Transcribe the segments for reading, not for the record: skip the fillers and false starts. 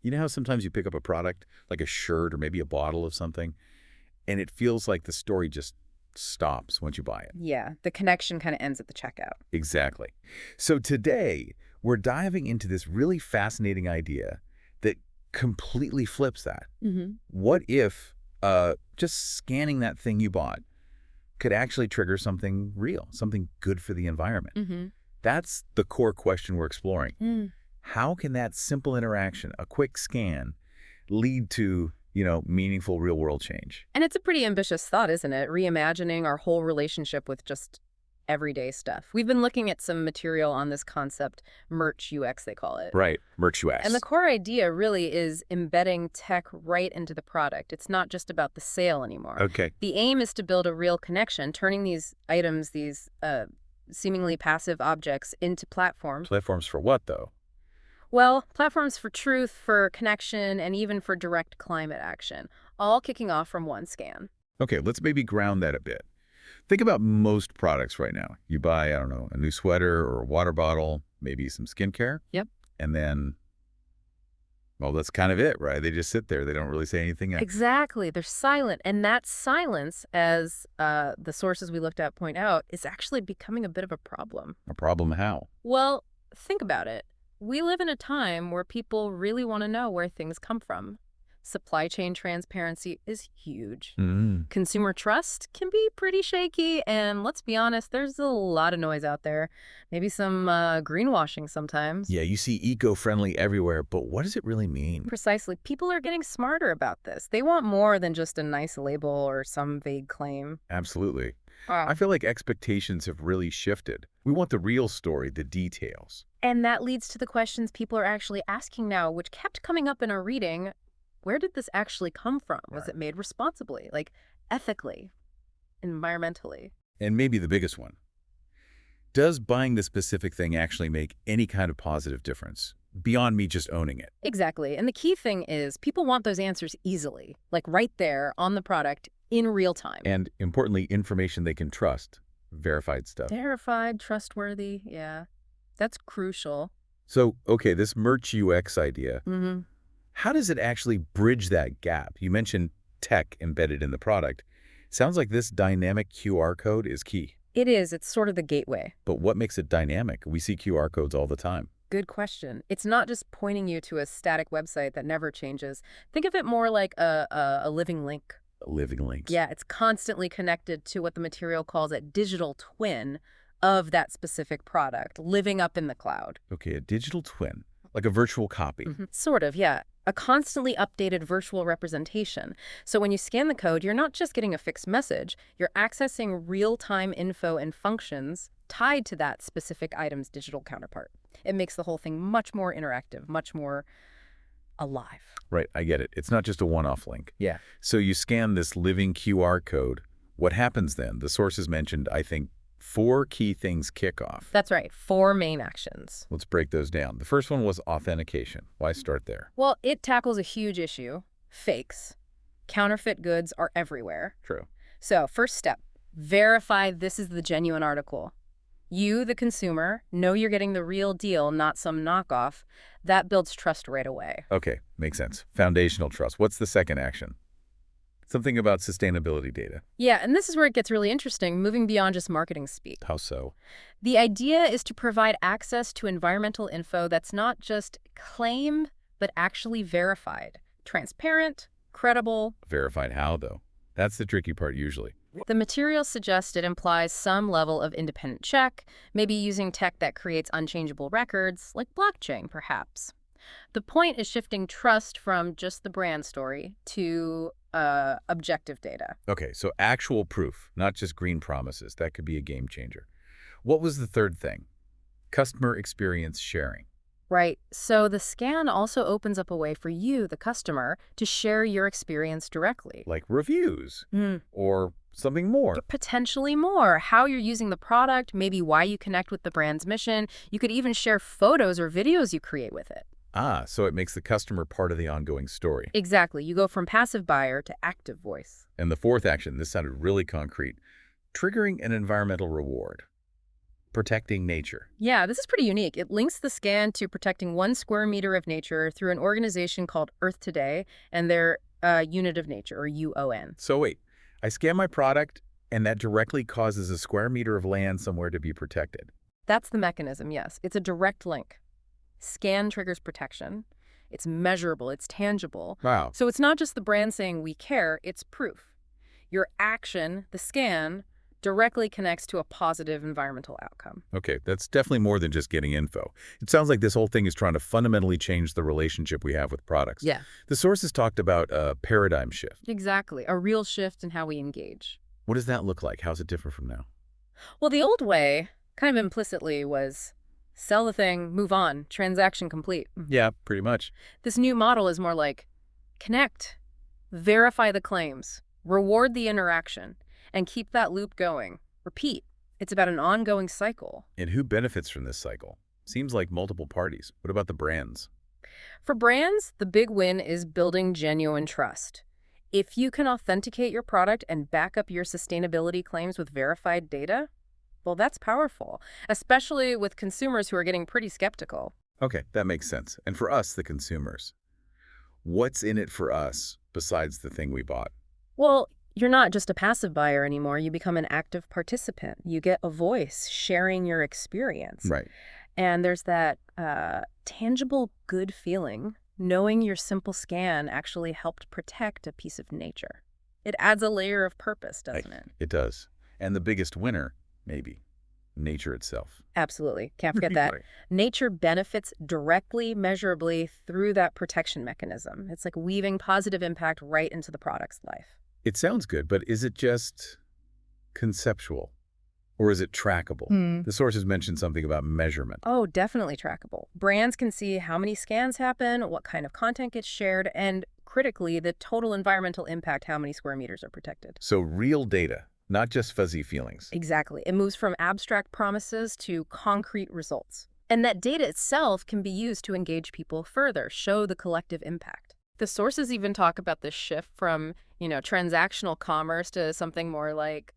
You know how sometimes you pick up a product, like a shirt or maybe a bottle of something, and it feels like the story just stops once you buy it? Yeah, the connection kind of ends at the checkout. Exactly. So today, we're diving into this really fascinating idea that completely flips that. Hmm. What if just scanning that thing you bought could actually trigger something real, something good for the environment? Hmm. That's the core question we're exploring. Mm. How can that simple interaction, a quick scan, lead to, meaningful real-world change? And it's a pretty ambitious thought, isn't it? Reimagining our whole relationship with just everyday stuff. We've been looking at some material on this concept, merch UX, they call it. Right, Merch And the UX. core idea really is embedding tech right into the product. It's not just about the sale anymore. Okay. The aim is to build a real connection, turning these items, these seemingly passive objects, into platforms. Platforms for what, though? Well, platforms for truth, for connection, and even for direct climate action, all kicking off from one scan. Okay, let's maybe ground that a bit. Think about most products right now. You buy, I don't know, a new sweater or a water bottle, maybe some skincare, Yep. and then, well, that's kind of it, right? They just sit there. They don't really say anything. Exactly. They're silent. And that silence, as the sources we looked at point out, is actually becoming a bit of a problem. A problem how? Well, think about it. We live in a time where people really want to know where things come from. Supply chain transparency is huge. Mm. Consumer trust can be pretty shaky, and let's be honest, there's a lot of noise out there. Maybe some greenwashing sometimes. Yeah, you see eco-friendly everywhere, but what does it really mean? Precisely. People are getting smarter about this. They want more than just a nice label or some vague claim. Absolutely. Ah. I feel like expectations have really shifted. We want the real story, the details. And that leads to the questions people are actually asking now, which kept coming up in our reading. Where did this actually come from? Was Right. it made responsibly, like ethically, environmentally? And maybe the biggest one. Does buying the specific thing actually make any kind of positive difference beyond me just owning it? Exactly. And the key thing is people want those answers easily, like right there on the product in real time. And importantly, information they can trust, verified stuff. Verified, trustworthy. Yeah, that's crucial. So, okay, this Merch UX idea, Hmm. how does it actually bridge that gap? You mentioned tech embedded in the product. Sounds like this dynamic QR code is key. It is. It's sort of the gateway. But what makes it dynamic? We see QR codes all the time. Good question. It's not just pointing you to a static website that never changes. Think of it more like a living link. Living links. Yeah, it's constantly connected to what the material calls a digital twin of that specific product, living up in the cloud. Okay, a digital twin, like a virtual copy. Sort of, yeah. A constantly updated virtual representation. So when you scan the code, you're not just getting a fixed message, you're accessing real-time info and functions tied to that specific item's digital counterpart. It makes the whole thing much more interactive, much more alive. Right, I get it. It's not just a one-off link. Yeah. So you scan this living QR code. What happens then? The sources mentioned, I think, 4 key things kick off. That's right, 4 main actions. Let's break those down. The first one was authentication. Why start there? Well, it tackles a huge issue, fakes. Counterfeit goods are everywhere. True. So, first step, verify this is the genuine article. You, the consumer, know you're getting the real deal, not some knockoff. That builds trust right away. Okay, makes sense. Foundational trust. What's the second action? Something about sustainability data. Yeah, and this is where it gets really interesting, moving beyond just marketing speak. How so? The idea is to provide access to environmental info that's not just claimed, but actually verified. Transparent, credible. Verified how, though? That's the tricky part usually. The material suggested implies some level of independent check, maybe using tech that creates unchangeable records, like blockchain, perhaps. The point is shifting trust from just the brand story to objective data. Okay, so actual proof, not just green promises. That could be a game changer. What was the third thing? Customer experience sharing. Right. So the scan also opens up a way for you, the customer, to share your experience directly. Like reviews Hmm. or something more. Potentially more. How you're using the product, maybe why you connect with the brand's mission. You could even share photos or videos you create with it. Ah, so it makes the customer part of the ongoing story. Exactly. You go from passive buyer to active voice. And the fourth action, this sounded really concrete, triggering an environmental reward. protecting nature. Yeah, this is pretty unique. It links the scan to protecting 1 square meter of nature through an organization called Earth Today and their Unit of Nature, or UON. So wait, I scan my product, and that directly causes a square meter of land somewhere to be protected. That's the mechanism, yes. It's a direct link. Scan triggers protection. It's measurable, it's tangible. Wow. So it's not just the brand saying we care, it's proof. Your action, the scan, directly connects to a positive environmental outcome. Okay, that's definitely more than just getting info. It sounds like this whole thing is trying to fundamentally change the relationship we have with products. Yeah. The sources talked about a paradigm shift. Exactly. A real shift in how we engage. What does that look like? How's it different from now? Well, the old way, kind of implicitly, was sell the thing, move on, transaction complete. Yeah, pretty much. This new model is more like connect, verify the claims, reward the interaction, and keep that loop going. Repeat. It's about an ongoing cycle. And who benefits from this cycle? Seems like multiple parties. What about the brands? For brands, the big win is building genuine trust. If you can authenticate your product and back up your sustainability claims with verified data, well, that's powerful, especially with consumers who are getting pretty skeptical. Okay, that makes sense. And for us, the consumers, what's in it for us besides the thing we bought? Well, you're not just a passive buyer anymore. You become an active participant. You get a voice sharing your experience. Right. And there's that tangible good feeling knowing your simple scan actually helped protect a piece of nature. It adds a layer of purpose, doesn't it? It does. And the biggest winner, maybe, nature itself. Absolutely. Can't forget that. Nature benefits directly, measurably through that protection mechanism. It's like weaving positive impact right into the product's life. It sounds good, but is it just conceptual? Or is it trackable? The sources mentioned something about measurement. Oh, definitely trackable. Brands can see how many scans happen, what kind of content gets shared, and critically, the total environmental impact, how many square meters are protected. So real data, not just fuzzy feelings. Exactly. It moves from abstract promises to concrete results. And that data itself can be used to engage people further, show the collective impact. The sources even talk about this shift from, transactional commerce to something more like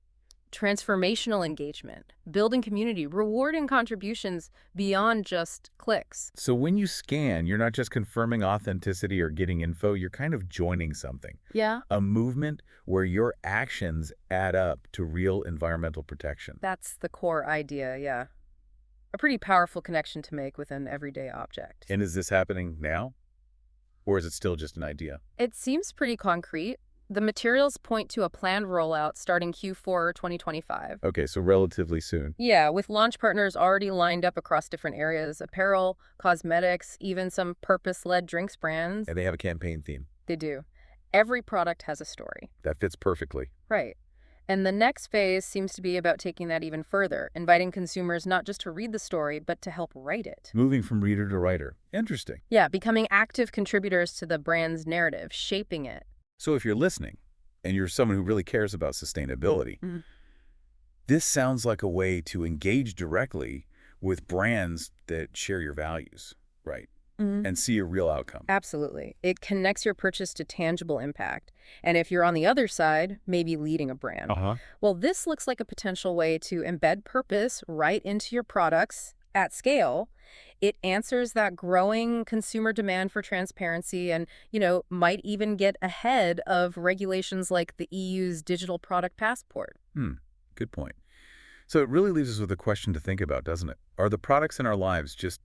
transformational engagement, building community, rewarding contributions beyond just clicks. So when you scan, you're not just confirming authenticity or getting info, you're kind of joining something. Yeah, A movement where your actions add up to real environmental protection. that's the core idea, yeah. A pretty powerful connection to make with an everyday object. And is this happening now? Or is it still just an idea? It seems pretty concrete. The materials point to a planned rollout starting Q4 2025. Okay, so relatively soon. Yeah, with launch partners already lined up across different areas, apparel, cosmetics, even some purpose-led drinks brands. And they have a campaign theme. They do. Every product has a story. That fits perfectly. Right. And the next phase seems to be about taking that even further, inviting consumers not just to read the story, but to help write it. Moving from reader to writer. Interesting. Yeah, becoming active contributors to the brand's narrative, shaping it. So if you're listening, and you're someone who really cares about sustainability, this sounds like a way to engage directly with brands that share your values, right? And see a real outcome. Absolutely. It connects your purchase to tangible impact. And if you're on the other side, maybe leading a brand, well, this looks like a potential way to embed purpose right into your products at scale. It answers that growing consumer demand for transparency and, might even get ahead of regulations like the EU's digital product passport. Good point. So it really leaves us with a question to think about, doesn't it? Are the products in our lives just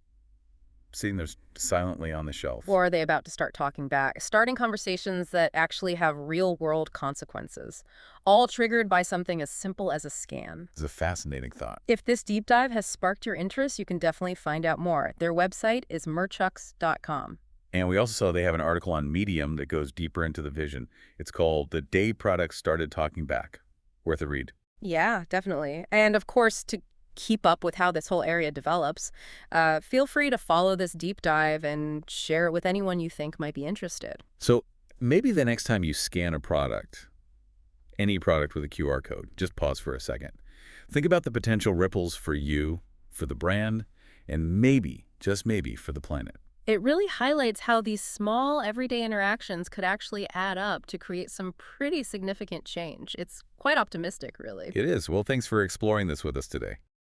sitting there silently on the shelf? Or are they about to start talking back, starting conversations that actually have real-world consequences, all triggered by something as simple as a scan? It's a fascinating thought. If this deep dive has sparked your interest, you can definitely find out more. Their website is merchucks.com. And we also saw they have an article on Medium that goes deeper into the vision. It's called The Day Products Started Talking Back. Worth a read. Yeah, definitely. And of course, to keep up with how this whole area develops, feel free to follow this deep dive and share it with anyone you think might be interested. So maybe the next time you scan a product, any product with a QR code, just pause for a second. Think about the potential ripples for you, for the brand, and maybe, just maybe, for the planet. It really highlights how these small, everyday interactions could actually add up to create some pretty significant change. It's quite optimistic, really. It is. Well, thanks for exploring this with us today.